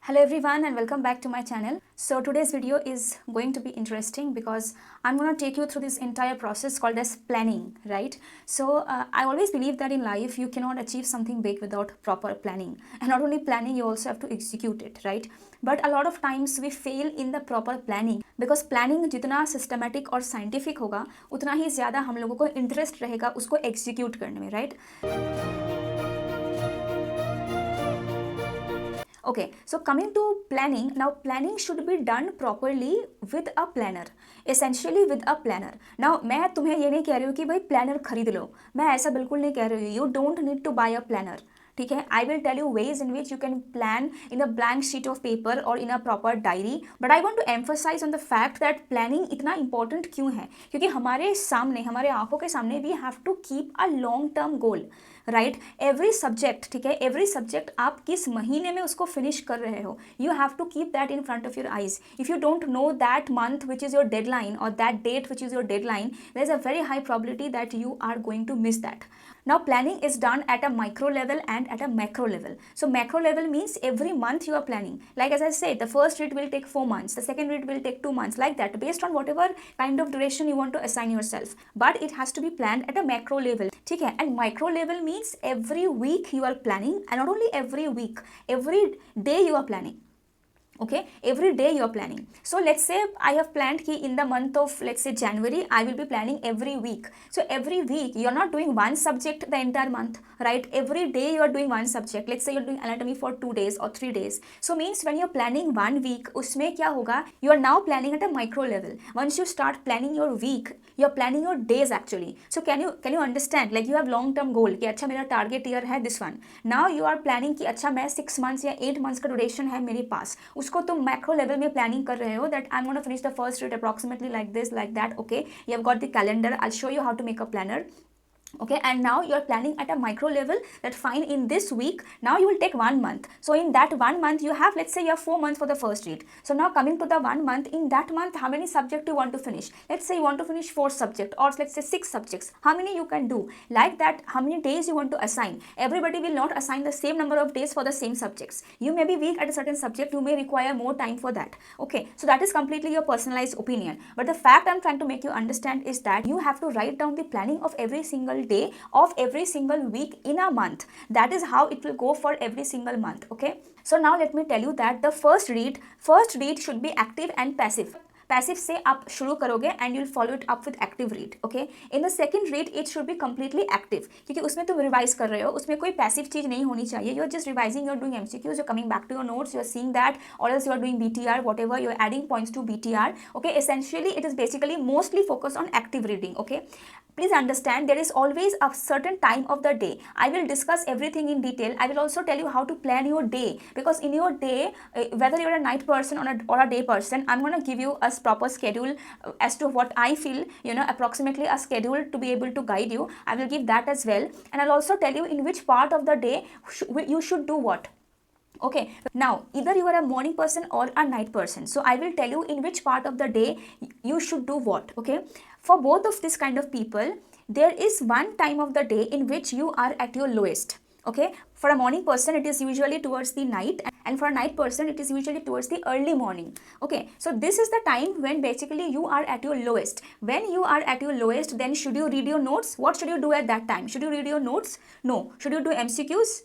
Hello everyone and welcome back to my channel. So today's video is going to be interesting because I'm going to take you through this entire process called as planning, right? So I always believe that in life you cannot achieve something big without proper planning. And not only planning, you also have to execute it, right? But a lot of times we fail in the proper planning because planning जितना systematic और scientific होगा उतना ही ज़्यादा हम लोगों को interest रहेगा उसको execute करने में, right? Okay, so coming to planning, now planning should be done properly with a planner, essentially with a planner. Now मैं तुम्हें ये नहीं कह रही हूँ कि भाई planner खरीद लो, मैं ऐसा बिल्कुल नहीं कह रही हूँ. You don't need to buy a planner. ठीक है, I will tell you ways in which you can plan in a blank sheet of paper or in a proper diary. But I want to emphasize on the fact that planning इतना important क्यों है, क्योंकि हमारे सामने, हमारे आंखों के सामने we have to keep a long term goal. Right, every subject, ठीक है, एवरी सब्जेक्ट आप किस महीने में उसको फिनिश कर रहे हो, you have to keep that in front of your eyes. If you don't know that month which is your deadline और that date which is your deadline, there is a very high probability that you are going to miss that. Now planning is done at a micro level and at a macro level. So macro level means every month you are planning. Like as I said, the first read will take 4 months, the second read will take 2 months, like that, based on whatever kind of duration you want to assign yourself. But it has to be planned at a macro level. ठीक है, and micro level means every week you are planning, and not only every week, every day you are planning. Okay, every day you are planning. So let's say I have planned ki in the month of, let's say, January, I will be planning every week. So every week you are not doing one subject the entire month, right? Every day you are doing one subject. Let's say you're doing anatomy for 2 days or 3 days. So means when you're planning 1 week, usme kya hoga, you are now planning at a micro level. Once you start planning your week, you're planning your days actually. So can you understand, like you have long term goal कि अच्छा मेरा target year है this one. Now you are planning कि अच्छा मैं 6 months या 8 months का duration है मेरे पास, उसको तुम मैक्रो लेवल में प्लानिंग कर रहे हो, that I am gonna finish the first read approximately like this, like that. Okay, you have got the calendar, I'll show you how to make a planner. Okay, and now you are planning at a micro level that fine, in this week now you will take 1 month. So in that 1 month you have, let's say you have 4 months for the first read. So now coming to the 1 month, in that month how many subject you want to finish? Let's say you want to finish 4 subject, or let's say 6 subjects. How many you can do? Like that, how many days you want to assign? Everybody will not assign the same number of days for the same subjects. You may be weak at a certain subject, you may require more time for that. Okay, so that is completely your personalized opinion, but the fact I'm trying to make you understand is that you have to write down the planning of every single day of every single week in a month. That is how it will go for every single month. Okay, so now let me tell you that the first read should be active and passive. Passive से आप शुरू करोगे and you will follow it up with active read. Okay, in the second read it should be completely active, क्योंकि उसमें तुम revise कर रहे हो, उसमें कोई पैसिव चीज नहीं होनी चाहिए. You are just revising, you are doing MCQs, you are coming back to your notes, you are seeing that, और else you are doing BTR, whatever you are adding points to BTR. Okay, essentially it is basically mostly focused on active reading. Okay, please understand there is always a certain time of the day. I will discuss everything in detail. I will also tell you how to plan your day, because in your day, whether you're a night person or a day person, I'm going to give you a proper schedule as to what I feel, approximately a schedule to be able to guide you. I will give that as well, and I'll also tell you in which part of the day you should do what. Okay, now either you are a morning person or a night person, so I will tell you in which part of the day you should do what. Okay, for both of this kind of people, there is one time of the day in which you are at your lowest. Okay, for a morning person it is usually towards the night, and for a night person it is usually towards the early morning. Okay, so this is the time when basically you are at your lowest. When you are at your lowest, then should you read your notes? What should you do at that time? Should you read your notes? No. Should you do MCQs?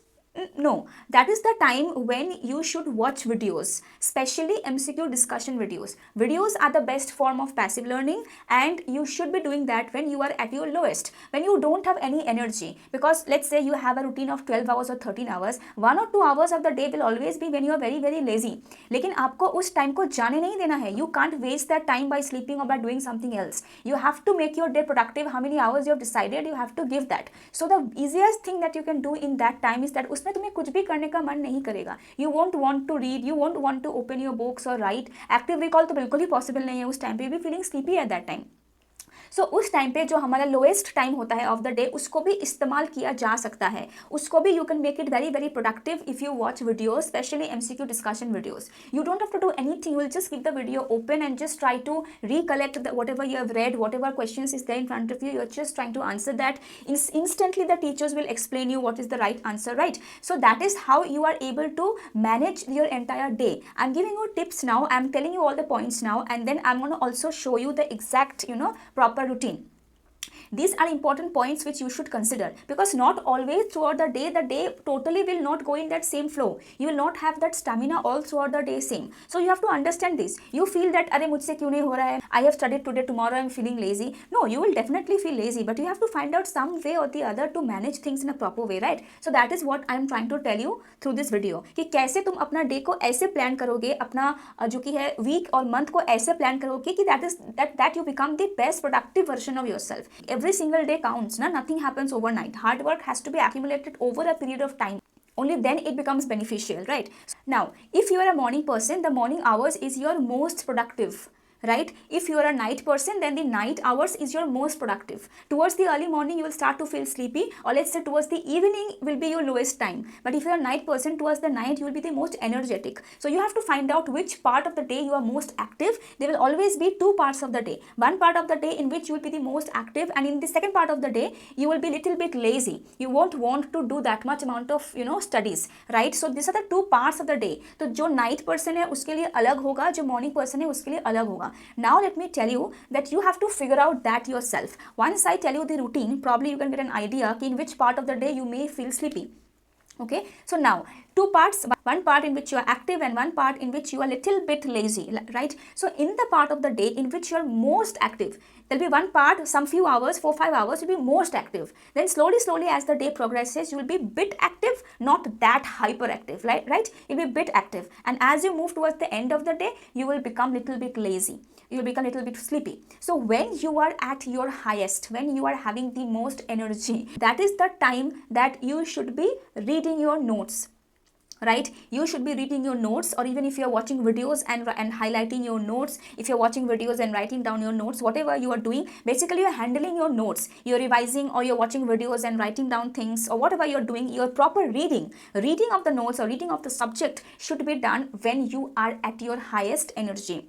No, that is the time when you should watch videos, especially MCQ discussion videos. Videos are the best form of passive learning, and you should be doing that when you are at your lowest, when you don't have any energy. Because let's say you have a routine of 12 hours or 13 hours, 1 or 2 hours of the day will always be when you are very very lazy. लेकिन आपको उस time को जाने नहीं देना है. You can't waste that time by sleeping or by doing something else. You have to make your day productive. How many hours you have decided, you have to give that. So the easiest thing that you can do in that time is that उसमें तुम्हें कुछ भी करने का मन नहीं करेगा. You won't want to read, you won't want to open your books or write. Active recall तो बिल्कुल ही possible नहीं है उस टाइम पे. You will be feeling sleepy at that time. सो उस टाइम पे जो हमारा लोएस्ट टाइम होता है ऑफ द डे उसको भी इस्तेमाल किया जा सकता है, उसको भी you can make it very very productive if you watch videos, specially MCQ discussion videos. You don't have to do anything, you will just keep the video open and just try to recollect whatever you have read, whatever questions is there in front of you, you're just trying to answer that. Instantly the teachers will explain you what is the right answer, right? So that is how you are able to manage your entire day. I'm giving you tips now, I'm telling you all the points now, and then I'm going to also show you the exact, proper routine. These are important points which you should consider, because not always throughout the day totally will not go in that same flow. You will not have that stamina all throughout the day same. So you have to understand this. You feel that अरे मुझसे क्यों नहीं हो रहा है, I have studied today, tomorrow I am feeling lazy. No, you will definitely feel lazy, but you have to find out some way or the other to manage things in a proper way, right? So that is what I am trying to tell you through this video, कि कैसे तुम अपना day को ऐसे plan करोगे, अपना जो कि है वीक और मंथ को ऐसे प्लान करोगे कि that you become the best productive version of yourself. Every single day counts, nothing happens overnight. Hard work has to be accumulated over a period of time. Only then it becomes beneficial, right? Now, if you are a morning person, the morning hours is your most productive, right? If you are a night person, then the night hours is your most productive. Towards the early morning, you will start to feel sleepy, or let's say towards the evening will be your lowest time. But if you are a night person, towards the night, you will be the most energetic. So you have to find out which part of the day you are most active. There will always be two parts of the day. One part of the day in which you will be the most active, and in the second part of the day, you will be little bit lazy. You won't want to do that much amount of, studies, right? So these are the two parts of the day. तो जो night person है उसके लिए अलग होगा, जो morning person है उसके लिए अलग होगा. Now let me tell you that you have to figure out that yourself. Once I tell you the routine, probably you can get an idea in which part of the day you may feel sleepy. Okay, so now two parts, one part in which you are active and one part in which you are little bit lazy, right? So in the part of the day in which you are most active, there will be one part, some few hours, 4-5 hours, will be most active. Then slowly as the day progresses, you will be bit active, not that hyperactive, right? You'll be bit active, and as you move towards the end of the day, you will become little bit lazy. You will become a little bit sleepy. So when you are at your highest, when you are having the most energy, that is the time that you should be reading your notes, right? You should be reading your notes, or even if you are watching videos and highlighting your notes, if you're watching videos and writing down your notes, whatever you are doing, basically you're handling your notes, you're revising, or you're watching videos and writing down things, or whatever you're doing, your proper reading of the notes or reading of the subject should be done when you are at your highest energy.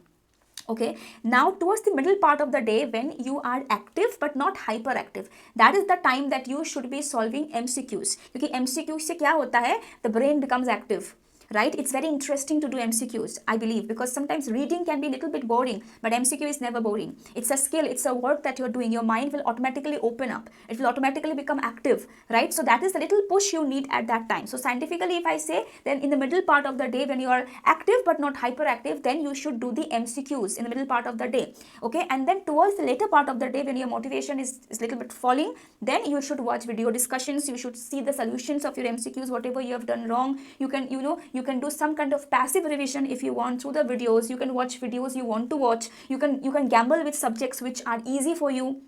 Okay, now towards the middle part of the day, when you are active but not hyperactive, that is the time that you should be solving MCQs. क्योंकि MCQ से क्या होता है, the brain becomes active, right? It's very interesting to do MCQs, I believe, because sometimes reading can be a little bit boring, but MCQ is never boring. It's a skill, it's a work that you're doing. Your mind will automatically open up, it will automatically become active, right? So that is the little push you need at that time. So scientifically, if I say, then in the middle part of the day, when you are active but not hyperactive, then you should do the MCQs in the middle part of the day. Okay, and then towards the later part of the day, when your motivation is little bit falling, then you should watch video discussions, you should see the solutions of your MCQs, whatever you have done wrong. You can, you can do some kind of passive revision if you want through the videos. You can watch videos you want to watch. You can gamble with subjects which are easy for you,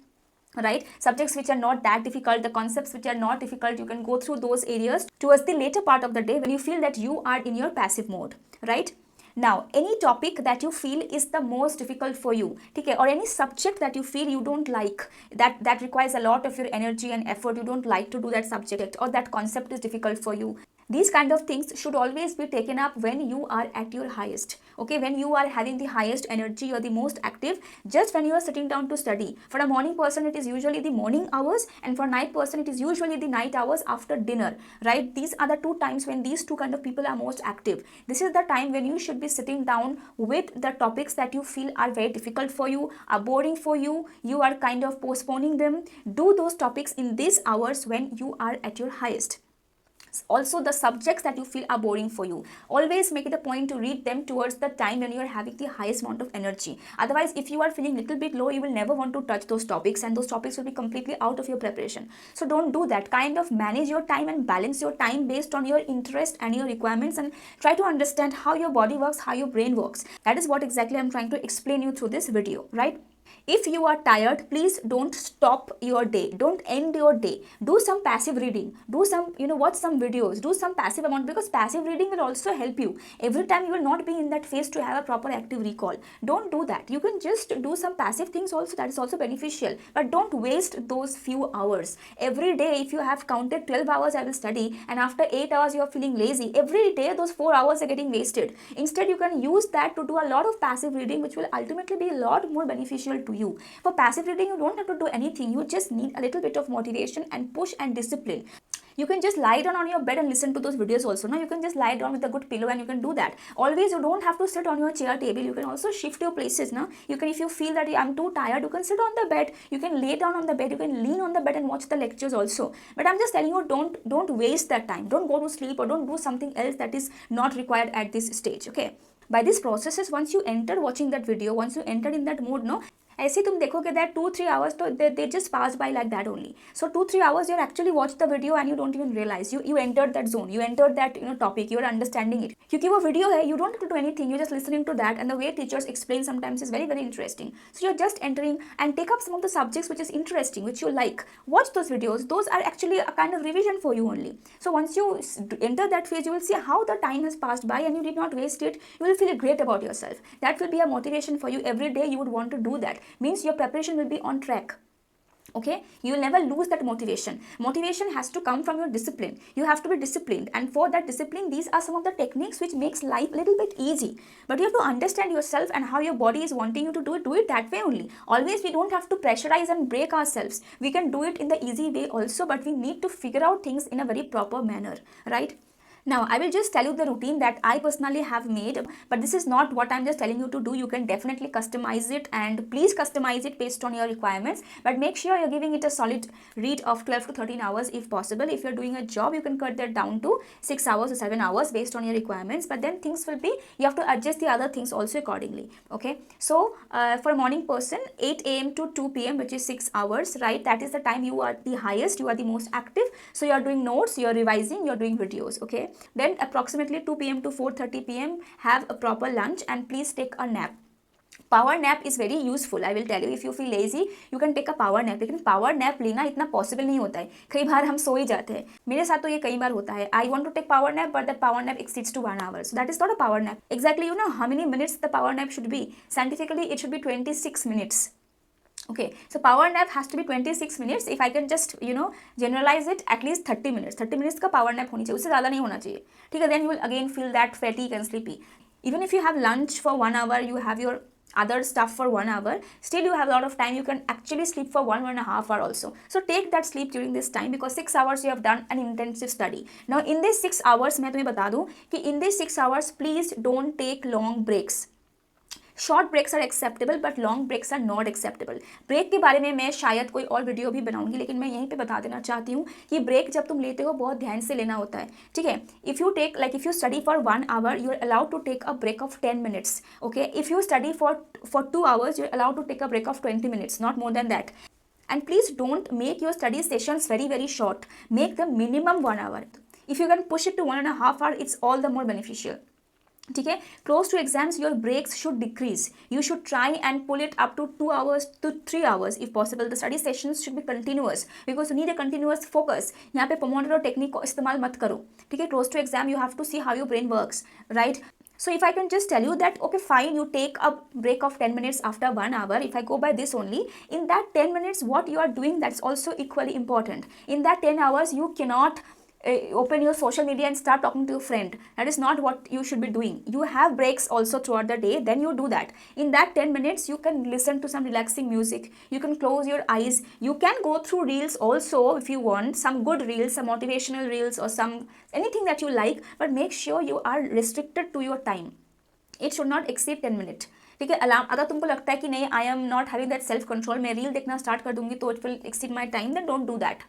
right? Subjects which are not that difficult, the concepts which are not difficult, you can go through those areas towards the later part of the day when you feel that you are in your passive mode, right? Now, any topic that you feel is the most difficult for you, okay, or any subject that you feel you don't like, that requires a lot of your energy and effort, you don't like to do that subject, or that concept is difficult for you, these kind of things should always be taken up when you are at your highest. Okay, when you are having the highest energy, you are the most active, just when you are sitting down to study. For a morning person, it is usually the morning hours, and for a night person, it is usually the night hours after dinner, right? These are the two times when these two kind of people are most active. This is the time when you should be sitting down with the topics that you feel are very difficult for you, are boring for you, you are kind of postponing them. Do those topics in these hours when you are at your highest. Also, the subjects that you feel are boring for you, always make it a point to read them towards the time when you are having the highest amount of energy. Otherwise, if you are feeling little bit low, you will never want to touch those topics, and those topics will be completely out of your preparation. So don't do that. Kind of manage your time and balance your time based on your interest and your requirements, and try to understand how your body works, how your brain works. That is what exactly I'm trying to explain you through this video, right? If you are tired, please don't stop your day. Don't end your day. Do some passive reading. Do some, watch some videos. Do some passive amount, because passive reading will also help you. Every time you will not be in that phase to have a proper active recall. Don't do that. You can just do some passive things also, that is also beneficial. But don't waste those few hours. Every day, if you have counted 12 hours I will study, and after 8 hours you are feeling lazy, every day those 4 hours are getting wasted. Instead, you can use that to do a lot of passive reading, which will ultimately be a lot more beneficial to you. For passive reading, you don't have to do anything. You just need a little bit of motivation and push and discipline. You can just lie down on your bed and listen to those videos also. Now you can just lie down with a good pillow and you can do that. Always, you don't have to sit on your chair table. You can also shift your places. Now you can, if you feel that I'm too tired, you can sit on the bed. You can lay down on the bed. You can lean on the bed and watch the lectures also. But I'm just telling you, don't waste that time. Don't go to sleep or don't do something else that is not required at this stage. Okay. By this processes, once you enter watching that video, once you enter in that mode, no, ऐसे तुम देखोगे that 2-3 hours तो they just pass by like that only. So 2-3 hours you actually watch the video and you don't even realize you entered that zone, you entered that topic, you are understanding it. क्योंकि वो video है, you don't have to do anything, you're just listening to that, and the way teachers explain sometimes is very very interesting. So you're just entering and take up some of the subjects which is interesting, which you like. Watch those videos. Those are actually a kind of revision for you only. So once you enter that phase, you will see how the time has passed by and you did not waste it. You will feel great about yourself. That will be a motivation for you. Every day you would want to do that. Means your preparation will be on track. Okay, you will never lose that motivation. Motivation has to come from your discipline. You have to be disciplined, and for that discipline, these are some of the techniques which makes life a little bit easy. But you have to understand yourself and how your body is wanting you to do it that way only. Always, we don't have to pressurize and break ourselves. We can do it in the easy way also, but we need to figure out things in a very proper manner, right? Now, I will just tell you the routine that I personally have made, but this is not what I'm just telling you to do. You can definitely customize it, and please customize it based on your requirements, but make sure you're giving it a solid read of 12 to 13 hours if possible. If you're doing a job, you can cut that down to 6 hours or 7 hours based on your requirements, but then things will be, you have to adjust the other things also accordingly. Okay, so for a morning person, 8 a.m. to 2 p.m., which is 6 hours, right? That is the time you are the highest, you are the most active. So you're doing notes, you're revising, you're doing videos. Okay, then approximately 2 p.m. to 4:30 p.m. have a proper lunch and please take a nap. Power nap is very useful. I will tell you, if you feel lazy, you can take a power nap. लेकिन power nap लेना इतना possible नहीं होता है. कई बार हम सो ही जाते हैं. मेरे साथ तो ये कई बार होता है. I want to take power nap, but that power nap exceeds to 1 hour. So that is not a power nap. Exactly, you know how many minutes the power nap should be? Scientifically, it should be 26 minutes. Okay, so power nap has to be 26 minutes. If I can just generalize it, at least 30 minutes. 30 minutes का power nap होनी चाहिए, उससे ज़्यादा नहीं होना चाहिए. ठीक है, then you will again feel that fatigue and sleepy. Even if you have lunch for 1 hour, you have your other stuff for 1 hour, still you have a lot of time. You can actually sleep for 1.5 hour also. So take that sleep during this time, because 6 hours you have done an intensive study. Now in these 6 hours, मैं तुम्हें बता दूँ कि in these 6 hours, please don't take long breaks. Short breaks are acceptable but long breaks are not acceptable. Break के बारे में मैं शायद कोई और वीडियो भी बनाऊंगी, लेकिन मैं यहीं पे बता देना चाहती हूँ कि ब्रेक जब तुम लेते हो बहुत ध्यान से लेना होता है. ठीक है, if you take if you study for 1 hour, you are allowed to take a break of 10 minutes. Okay, if you study for 2 hours, you are allowed to take a break of 20 minutes, not more than that. And please don't make your study sessions very very short. Make them minimum 1 hour. If you can push it to 1.5 hour, it's all the more beneficial. ठीक है, close to exams your breaks should decrease. You should try and pull it up to 2 hours to 3 hours if possible. The study sessions should be continuous because you need a continuous focus. यहाँ पे Pomodoro technique को इस्तेमाल मत करो. ठीक है, close to exam you have to see how your brain works, right? So if I can just tell you that, okay fine, you take a break of 10 minutes after 1 hour. If I go by this only, in that 10 minutes what you are doing, that's also equally important. In that 10 hours you cannot open your social media and start talking to your friend. That is not what you should be doing. You have breaks also throughout the day, then you do that. In that 10 minutes you can listen to some relaxing music, you can close your eyes, you can go through reels also if you want, some good reels, some motivational reels or some anything that you like, but make sure you are restricted to your time. It should not exceed 10 minutes. ठीक है, alarm अगर तुमको लगता है कि नहीं I am not having that self control, मैं reel देखना स्टार्ट कर दूंगी तो it will exceed my time, then don't do that.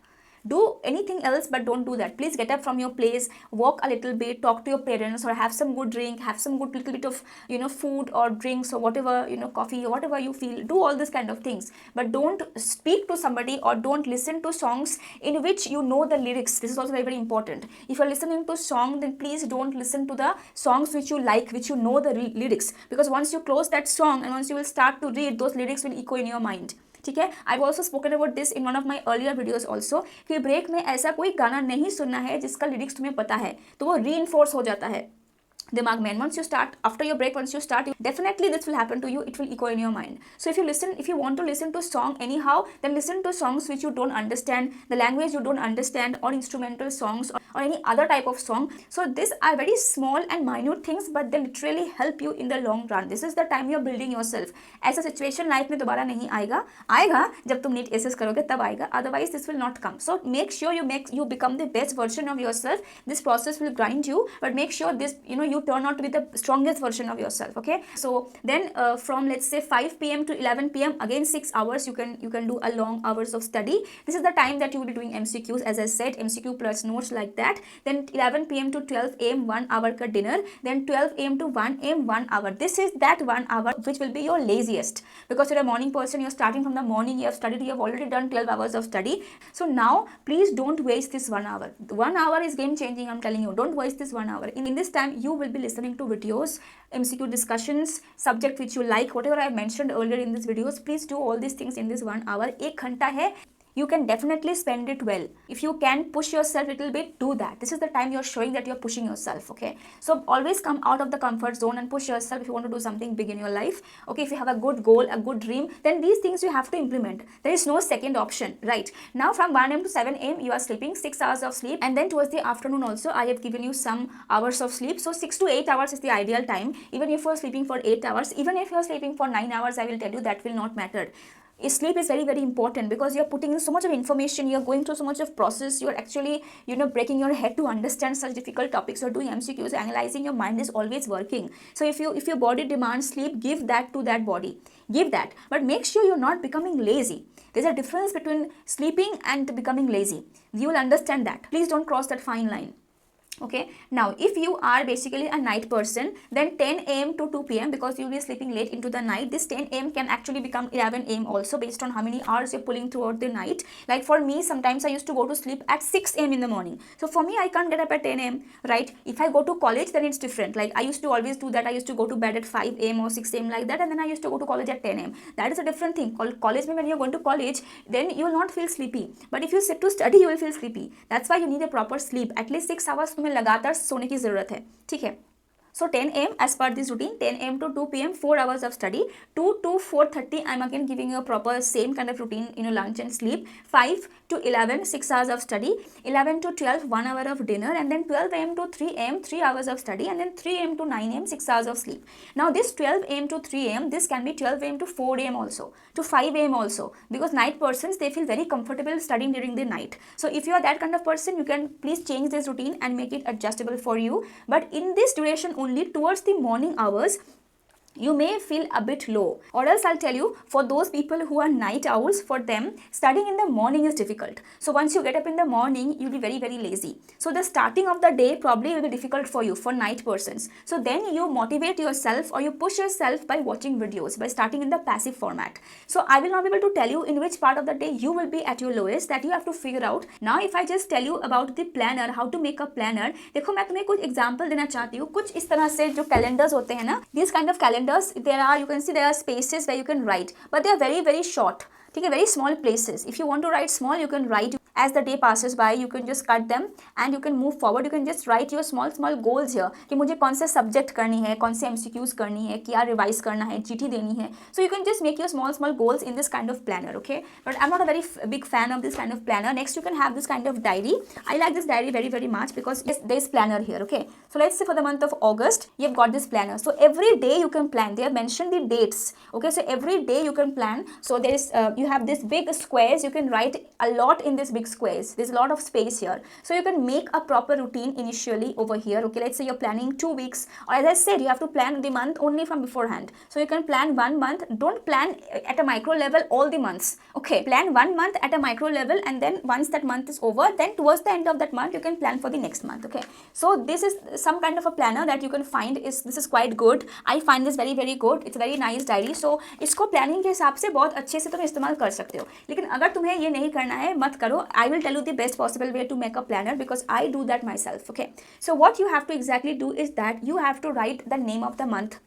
Do anything else, but don't do that. Please get up from your place, walk a little bit, talk to your parents, or have some good drink, have some good little bit of food or drinks or whatever, coffee or whatever you feel. Do all this kind of things, but don't speak to somebody or don't listen to songs in which you know the lyrics. This is also very, very important. If you're listening to song, then please don't listen to the songs which you like, which you know the lyrics, because once you close that song and once you will start to read, those lyrics will echo in your mind. ठीक है. I also spoken about this in one of my earlier videos also कि break में ऐसा कोई गाना नहीं सुनना है जिसका लिरिक्स तुम्हें पता है, तो वो री हो जाता है दिमाग में. once you start, after your break, once you start, definitely this will happen to you. It will echo in your mind. So if you want to listen to song anyhow, then listen to songs which you don't understand, the language you don't understand, or instrumental songs, or any other type of song. So these are very small and minute things, but they literally help you in the long run. This is the time you are building yourself. ऐसा situation life में दोबारा नहीं आएगा जब तुम NEET SS करोगे तब आएगा, otherwise this will not come. So make sure you become the best version of yourself. This process will grind you, but make sure this you turn out to be the strongest version of yourself. Okay, so then from let's say 5 p.m. to 11 p.m. again 6 hours you can do a long hours of study. This is the time that you will be doing MCQs, as I said, MCQ plus notes like that. Then 11 p.m. to 12 a.m. 1 hour ka dinner. Then 12 a.m. to 1 a.m. 1 hour. This is that 1 hour which will be your laziest, because you're a morning person, you're starting from the morning, you have studied, you have already done 12 hours of study. So now please don't waste this 1 hour. 1 hour is game changing, I'm telling you. Don't waste this 1 hour. In this time you will be listening to videos, MCQ discussions, subject which you like, whatever I mentioned earlier in these videos. Please do all these things in this 1 hour. 1 घंटा है, you can definitely spend it well. If you can push yourself a little bit, do that. This is the time you're showing that you're pushing yourself. Okay, so always come out of the comfort zone and push yourself if you want to do something big in your life. Okay, if you have a good goal, a good dream, then these things you have to implement. There is no second option, right? Now from 1 a.m. to 7 a.m. you are sleeping 6 hours of sleep, and then towards the afternoon also I have given you some hours of sleep. So 6 to 8 hours is the ideal time. Even if you're sleeping for 8 hours, even if you're sleeping for 9 hours, I will tell you that will not matter. Sleep is very, very important, because you're putting in so much of information, you're going through so much of process, you're actually breaking your head to understand such difficult topics. You're doing MCQs, analyzing, your mind is always working. So if your body demands sleep, give that to that body, give that, but make sure you're not becoming lazy. There's a difference between sleeping and becoming lazy. You will understand that. Please don't cross that fine line. Okay, now if you are basically a night person, then 10 a.m. to 2 p.m. because you'll be sleeping late into the night, this 10 a.m. can actually become 11 a.m. also, based on how many hours you're pulling throughout the night. Like for me, sometimes I used to go to sleep at 6 a.m. in the morning. So for me, I can't get up at 10 a.m. right? If I go to college, then it's different. Like I used to always do that. I used to go to bed at 5 a.m. or 6 a.m. like that, and then I used to go to college at 10 a.m. That is a different thing. College, when you're going to college, then you will not feel sleepy. But if you sit to study, you will feel sleepy. That's why you need a proper sleep. At least 6 hours तुम्हें लगातार सोने की जरूरत है, ठीक है. So 10 a.m. as per this routine, 10 a.m. to 2 p.m. 4 hours of study. 2 to 4:30 I'm again giving you a proper same kind of routine, lunch and sleep. 5 to 11 6 hours of study. 11 to 12 1 hour of dinner, and then 12 a.m. to 3 a.m. 3 hours of study, and then 3 a.m. to 9 a.m. 6 hours of sleep. Now this 12 a.m. to 3 a.m. this can be 12 a.m. to 4 a.m. also, to 5 a.m. also, because night persons, they feel very comfortable studying during the night. So if you are that kind of person, you can please change this routine and make it adjustable for you. But in this duration only, towards the morning hours, you may feel a bit low, or else I'll tell you, for those people who are night owls, for them studying in the morning is difficult. So once you get up in the morning, you'll be very, very lazy. So the starting of the day probably will be difficult for you, for night persons. So then you motivate yourself, or you push yourself by watching videos, by starting in the passive format. So I will not be able to tell you in which part of the day you will be at your lowest. That you have to figure out. Now if I just tell you about the planner, how to make a planner, देखो मैं तुम्हें कुछ example देना चाहती हूँ. कुछ इस तरह से जो calendars होते हैं ना, these kind of calendars, there are, you can see there are spaces where you can write, but they are very, very short. Okay, very small places. If you want to write small, you can write. As the day passes by, you can just cut them and you can move forward. You can just write your small goals here कि मुझे कौन से subject करनी है, कौन से MCQs करनी है, क्या revise करना है, GT देनी है. So you can just make your small goals in this kind of planner, okay? But I'm not a very big fan of this kind of planner. Next, you can have this kind of diary. I like this diary very, very much because there is planner here, okay? So let's say for the month of August, you've got this planner. So every day you can plan. They have mentioned the dates, okay? So every day you can plan. So there is you have this big squares. You can write a lot in this big big squares. There's a lot of space here. So you can make a proper routine initially over here. Okay, let's say you're planning 2 weeks, or as I said, you have to plan the month only from beforehand. So you can plan 1 month. Don't plan at a micro level all the months. Okay, plan 1 month at a micro level, and then once that month is over, then towards the end of that month you can plan for the next month. Okay, so this is some kind of a planner that you can find. This is quite good. I find this very good. It's a very nice diary. So इसको planning के हिसाब से बहुत अच्छे से तुम इस्तेमाल कर सकते हो. लेकिन अगर तुम्हें ये नहीं करना है, मत करो. I will tell you the best possible way to make a planner because I do that myself. Okay, so what you have to exactly do is that you have to write the name of the month.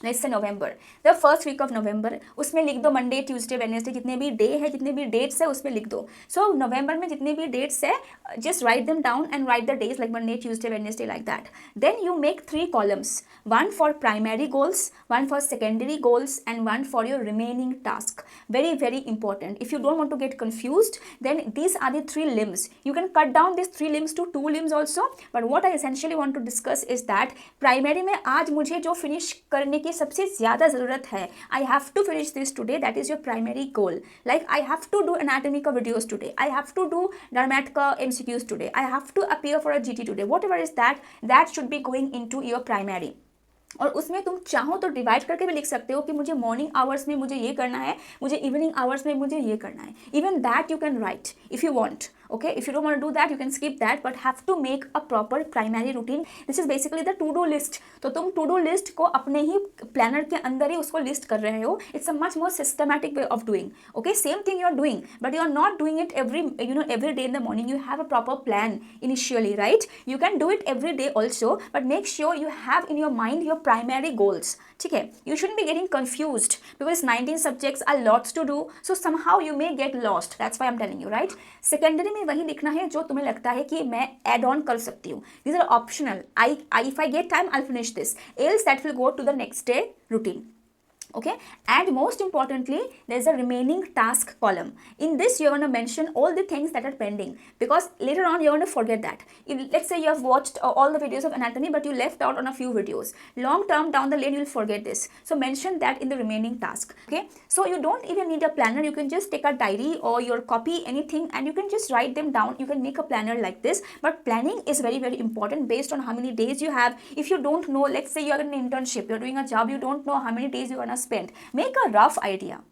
Let's say November, the first week of November. उसमें लिख दो Monday, Tuesday, Wednesday, जितने भी day है, जितने भी dates है, उसमें लिख दो. सो नवंबर में जितने भी डेट्स है, just write them down and write the days like Monday, Tuesday, Wednesday, like that. Then you make 3 columns, one for primary goals, one for secondary goals, and one for your remaining task. Very important. If you don't want to get confused, then these are the 3 limbs. You can cut down these 3 limbs to 2 limbs also, but what I essentially want to discuss is that primary में आज मुझे जो finish करने की सबसे ज़्यादा ज़रूरत है, I have to finish this today. That is your primary goal. Like I have to do anatomy का videos today. I have to do dermat का MCQs today. I have to appear for a GT today. Whatever is that should be going into your primary. और उसमें तुम चाहो तो divide करके भी लिख सकते हो कि मुझे मॉर्निंग आवर्स में मुझे ये करना है, मुझे इवनिंग आवर्स में मुझे ये करना है. Even that you can write if you want. Okay, if you don't want to do that, you can skip that, but have to make a proper primary routine. This is basically the to-do list. तो तुम to-do list को अपने ही planner के अंदर ही उसको list कर रहे हो. It's a much more systematic way of doing. Okay, same thing you're doing, but you're not doing it every day in the morning. You have a proper plan initially, right? You can do it every day also, but make sure you have in your mind your primary goals. ठीक है, you shouldn't be getting confused because 19 subjects are lots to do, so somehow you may get lost. That's why I'm telling you, right? Secondary में वही लिखना है जो तुम्हें लगता है कि मैं add on कर सकती हूँ. These are optional. If I get time, I'll finish this. Else that will go to the next day routine. Okay, and most importantly, there's a remaining task column. In this, you're going to mention all the things that are pending, because later on you're going to forget that. Let's say you have watched all the videos of anatomy, but you left out on a few videos. Long term down the lane, you'll forget this. So mention that in the remaining task. Okay, so you don't even need a planner. You can just take a diary or your copy, anything, and you can just write them down. You can make a planner like this, but planning is very important based on how many days you have. If you don't know, let's say you're in an internship, you're doing a job, you don't know how many days you're going to spend. Make a rough idea.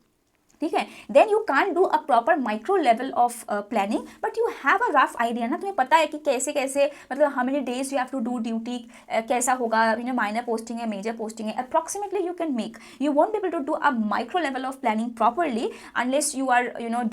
ठीक है, then you can do a proper micro level of planning, but you have a rough idea ना. तुम्हें पता है कि कैसे मतलब how many days you have to do duty, कैसा होगा, माइनर पोस्टिंग है, मेजर पोस्टिंग है, approximately you can make. You won't be able to do a micro level of planning properly unless you are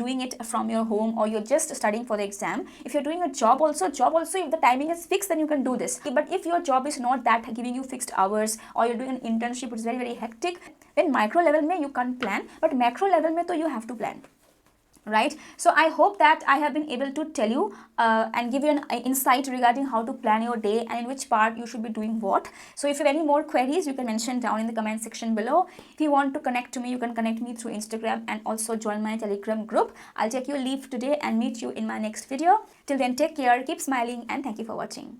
doing it from your home or you're just studying for the exam. If you're doing a job also if the timing is fixed, then you can do this. But if your job is not that giving you fixed hours, or you're doing an internship which is very hectic, then micro level में you can't plan, but macro level में तो you have to plan, right? So I hope that I have been able to tell you and give you an insight regarding how to plan your day and in which part you should be doing what. So if you have any more queries, you can mention down in the comment section below. If you want to connect to me, you can connect me through Instagram and also join my Telegram group. I'll take your leave today and meet you in my next video. Till then, take care, keep smiling, and thank you for watching.